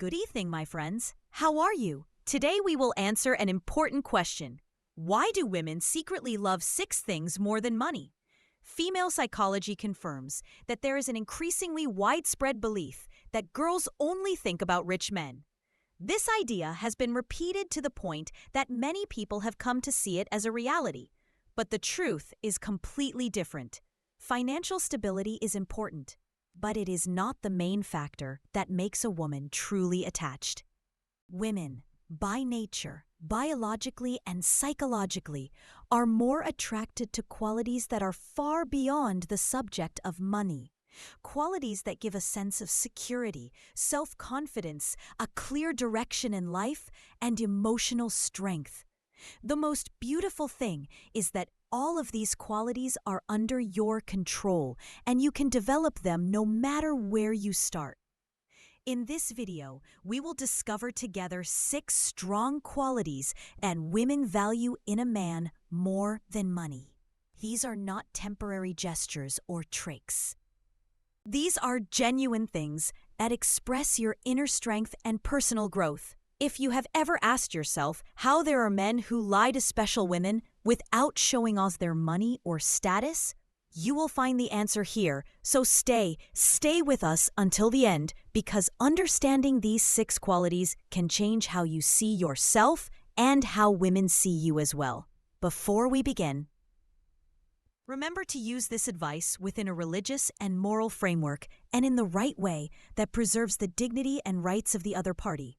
Good evening, my friends. How are you? Today we will answer an important question. Why do women secretly love 6 things more than money? Female psychology confirms that there is an increasingly widespread belief that girls only think about rich men. This idea has been repeated to the point that many people have come to see it as a reality. But the truth is completely different. Financial stability is important, but it is not the main factor that makes a woman truly attached. Women, by nature, biologically and psychologically, are more attracted to qualities that are far beyond the subject of money. Qualities that give a sense of security, self-confidence, a clear direction in life, and emotional strength. The most beautiful thing is that all of these qualities are under your control, and you can develop them no matter where you start. In this video, we will discover together 6 strong qualities that women value in a man more than money. These are not temporary gestures or tricks. These are genuine things that express your inner strength and personal growth. If you have ever asked yourself how there are men who lie to special women without showing off their money or status, you will find the answer here. So stay with us until the end, because understanding these 6 qualities can change how you see yourself and how women see you as well. Before we begin, remember to use this advice within a religious and moral framework and in the right way that preserves the dignity and rights of the other party.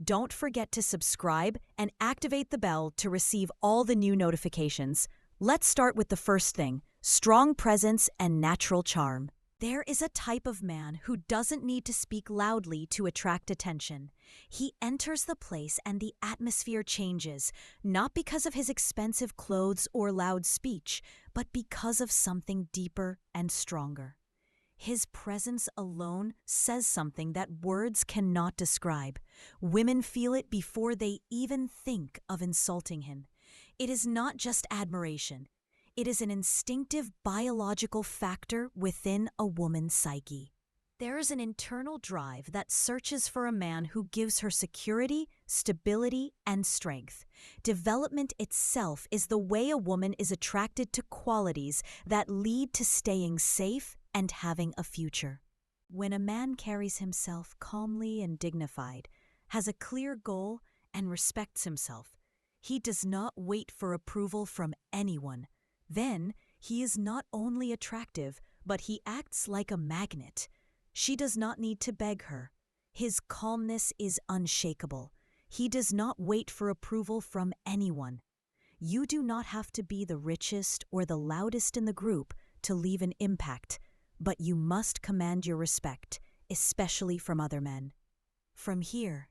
Don't forget to subscribe and activate the bell to receive all the new notifications. Let's start with the first thing: strong presence and natural charm. There is a type of man who doesn't need to speak loudly to attract attention. He enters the place and the atmosphere changes, not because of his expensive clothes or loud speech, but because of something deeper and stronger. His presence alone says something that words cannot describe. Women feel it before they even think of insulting him. It is not just admiration. It is an instinctive biological factor within a woman's psyche. There is an internal drive that searches for a man who gives her security, stability, and strength. Development itself is the way a woman is attracted to qualities that lead to staying safe and having a future. When a man carries himself calmly and dignified, has a clear goal, and respects himself, he does not wait for approval from anyone. Then he is not only attractive, but he acts like a magnet. She does not need to beg her. His calmness is unshakable. He does not wait for approval from anyone. You do not have to be the richest or the loudest in the group to leave an impact, but you must command your respect, especially from other men. From here,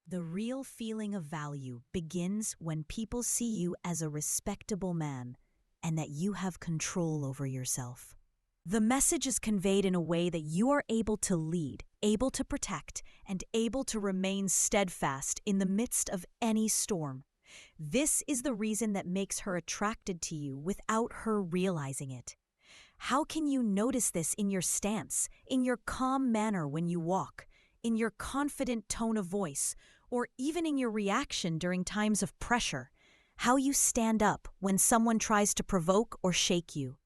the real feeling of value begins when people see you as a respectable man and that you have control over yourself. The message is conveyed in a way that you are able to lead, able to protect, and able to remain steadfast in the midst of any storm. This is the reason that makes her attracted to you without her realizing it. How can you notice this in your stance, in your calm manner when you walk, in your confident tone of voice, or even in your reaction during times of pressure? How you stand up when someone tries to provoke or shake you.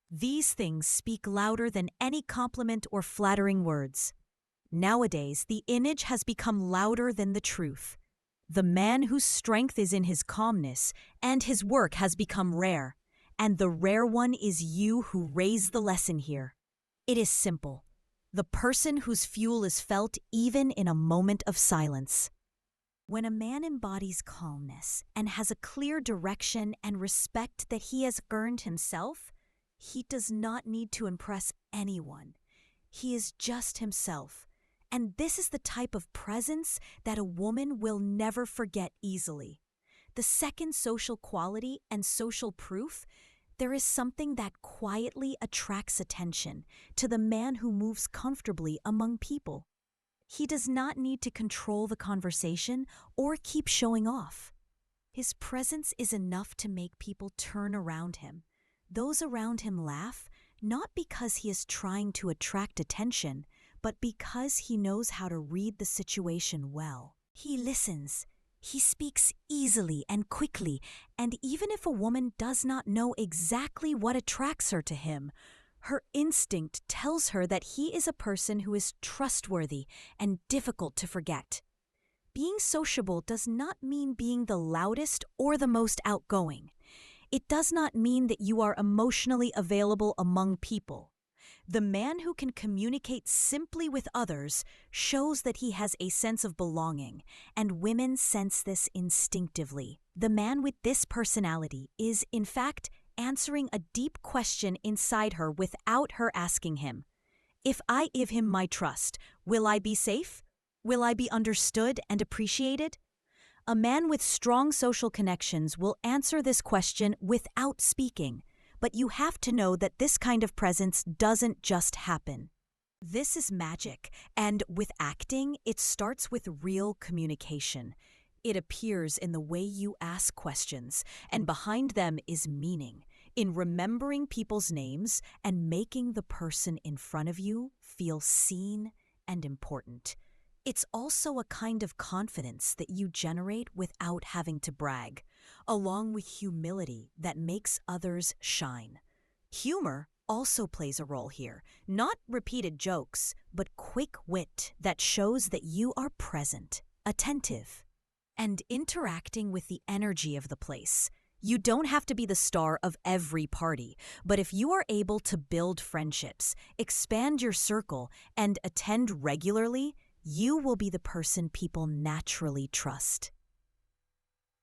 These things speak louder than any compliment or flattering words. Nowadays, the image has become louder than the truth. The man whose strength is in his calmness and his work has become rare, and the rare one is you who raise the lesson here. It is simple. The person whose fuel is felt even in a moment of silence. When a man embodies calmness and has a clear direction and respect that he has earned himself, he does not need to impress anyone. He is just himself. And this is the type of presence that a woman will never forget easily. The second social quality and social proof, there is something that quietly attracts attention to the man who moves comfortably among people. He does not need to control the conversation or keep showing off. His presence is enough to make people turn around him. Those around him laugh, not because he is trying to attract attention, but because he knows how to read the situation well. He listens. He speaks easily and quickly, and even if a woman does not know exactly what attracts her to him, her instinct tells her that he is a person who is trustworthy and difficult to forget. Being sociable does not mean being the loudest or the most outgoing. It does not mean that you are emotionally available among people. The man who can communicate simply with others shows that he has a sense of belonging, and women sense this instinctively. The man with this personality is, in fact, answering a deep question inside her without her asking him. If I give him my trust, will I be safe? Will I be understood and appreciated? A man with strong social connections will answer this question without speaking, but you have to know that this kind of presence doesn't just happen. This is magic, and with acting, it starts with real communication. It appears in the way you ask questions, and behind them is meaning, in remembering people's names and making the person in front of you feel seen and important. It's also a kind of confidence that you generate without having to brag, along with humility that makes others shine. Humor also plays a role here, not repeated jokes, but quick wit that shows that you are present, attentive, and interacting with the energy of the place. You don't have to be the star of every party, but if you are able to build friendships, expand your circle, and attend regularly, you will be the person people naturally trust.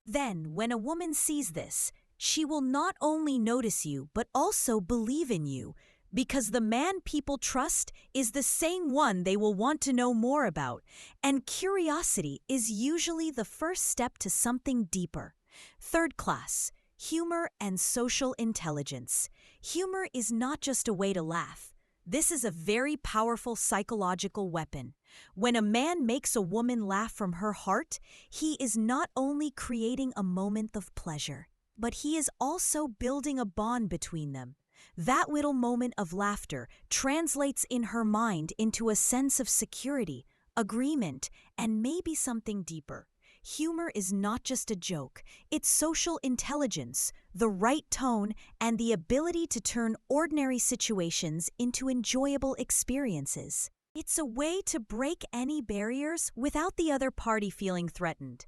Then, when a woman sees this, she will not only notice you, but also believe in you, because the man people trust is the same one they will want to know more about, and curiosity is usually the first step to something deeper. Third class, humor and social intelligence. Humor is not just a way to laugh. This is a very powerful psychological weapon. When a man makes a woman laugh from her heart, he is not only creating a moment of pleasure, but he is also building a bond between them. That little moment of laughter translates in her mind into a sense of security, agreement, and maybe something deeper. Humor is not just a joke, it's social intelligence, the right tone, and the ability to turn ordinary situations into enjoyable experiences. It's a way to break any barriers without the other party feeling threatened.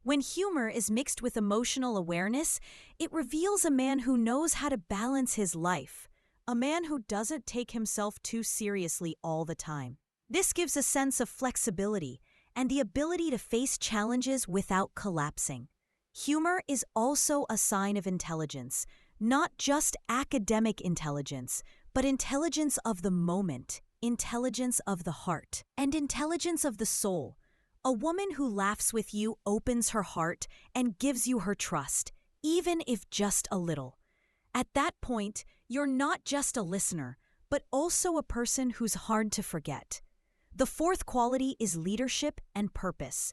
When humor is mixed with emotional awareness, it reveals a man who knows how to balance his life, a man who doesn't take himself too seriously all the time. This gives a sense of flexibility and the ability to face challenges without collapsing. Humor is also a sign of intelligence, not just academic intelligence, but intelligence of the moment, intelligence of the heart, and intelligence of the soul. A woman who laughs with you opens her heart and gives you her trust, even if just a little. At that point, you're not just a listener, but also a person who's hard to forget. The fourth quality is leadership and purpose.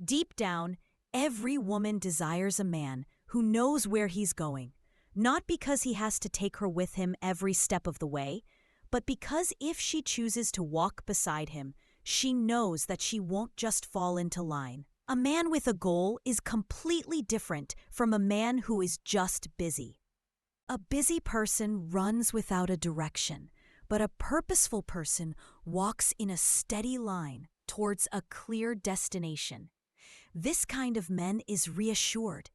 Deep down, every woman desires a man who knows where he's going, not because he has to take her with him every step of the way, but because if she chooses to walk beside him, she knows that she won't just fall into line. A man with a goal is completely different from a man who is just busy. A busy person runs without a direction, but a purposeful person walks in a steady line towards a clear destination. This kind of man is reassured.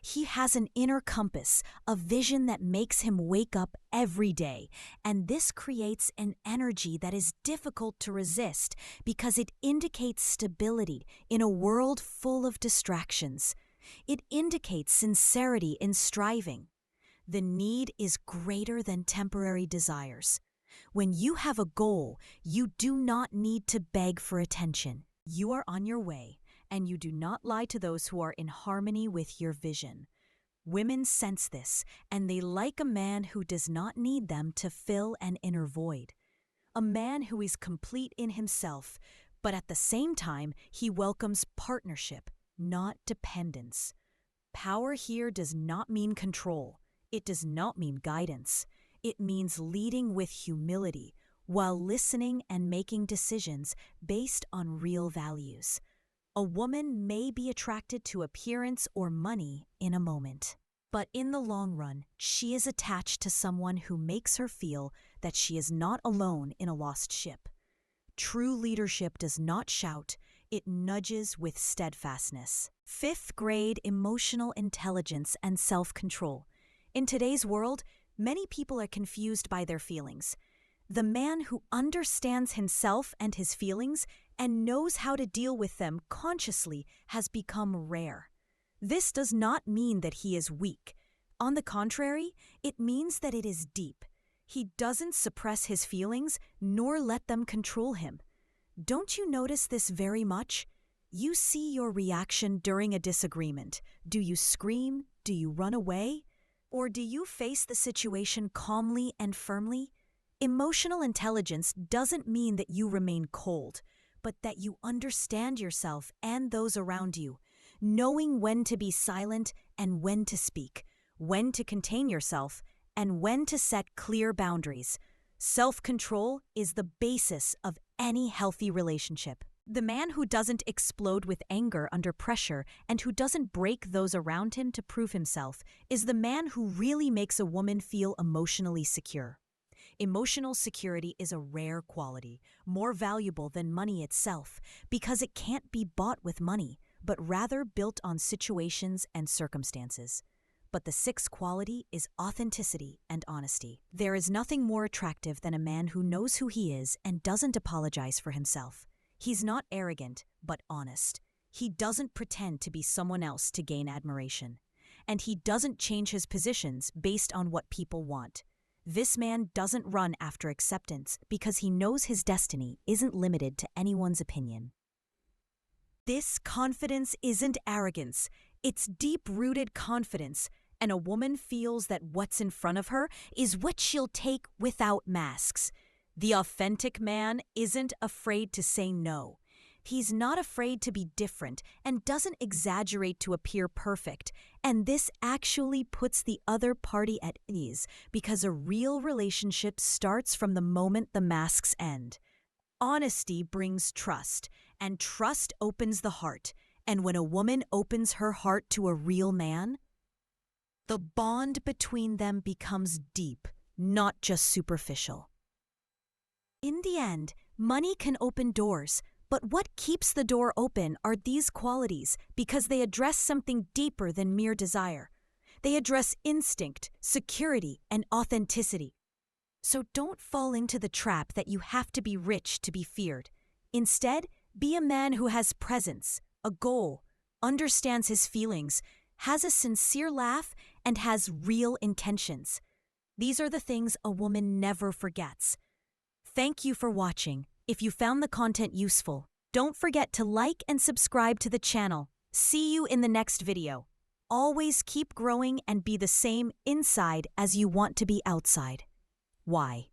He has an inner compass, a vision that makes him wake up every day, and this creates an energy that is difficult to resist because it indicates stability in a world full of distractions. It indicates sincerity in striving. The need is greater than temporary desires. When you have a goal, you do not need to beg for attention. You are on your way, and you do not lie to those who are in harmony with your vision. Women sense this, and they like a man who does not need them to fill an inner void. A man who is complete in himself, but at the same time, he welcomes partnership, not dependence. Power here does not mean control. It does not mean guidance. It means leading with humility, while listening and making decisions based on real values. A woman may be attracted to appearance or money in a moment, but in the long run, she is attached to someone who makes her feel that she is not alone in a lost ship. True leadership does not shout, it nudges with steadfastness. Fifth grade emotional intelligence and self-control. In today's world, many people are confused by their feelings. The man who understands himself and his feelings and knows how to deal with them consciously has become rare. This does not mean that he is weak. On the contrary, it means that it is deep. He doesn't suppress his feelings nor let them control him. Don't you notice this very much? You see your reaction during a disagreement. Do you scream? Do you run away? Or do you face the situation calmly and firmly? Emotional intelligence doesn't mean that you remain cold, but that you understand yourself and those around you, knowing when to be silent and when to speak, when to contain yourself, and when to set clear boundaries. Self-control is the basis of any healthy relationship. The man who doesn't explode with anger under pressure and who doesn't break those around him to prove himself is the man who really makes a woman feel emotionally secure. Emotional security is a rare quality, more valuable than money itself, because it can't be bought with money, but rather built on situations and circumstances. But the sixth quality is authenticity and honesty. There is nothing more attractive than a man who knows who he is and doesn't apologize for himself. He's not arrogant, but honest. He doesn't pretend to be someone else to gain admiration. And he doesn't change his positions based on what people want. This man doesn't run after acceptance because he knows his destiny isn't limited to anyone's opinion. This confidence isn't arrogance. It's deep-rooted confidence, and a woman feels that what's in front of her is what she'll take without masks. The authentic man isn't afraid to say no. He's not afraid to be different and doesn't exaggerate to appear perfect. And this actually puts the other party at ease because a real relationship starts from the moment the masks end. Honesty brings trust, and trust opens the heart. And when a woman opens her heart to a real man, the bond between them becomes deep, not just superficial. In the end, money can open doors, but what keeps the door open are these qualities because they address something deeper than mere desire. They address instinct, security, and authenticity. So don't fall into the trap that you have to be rich to be feared. Instead, be a man who has presence, a goal, understands his feelings, has a sincere laugh, and has real intentions. These are the things a woman never forgets. Thank you for watching. If you found the content useful, don't forget to like and subscribe to the channel. See you in the next video. Always keep growing and be the same inside as you want to be outside. Why?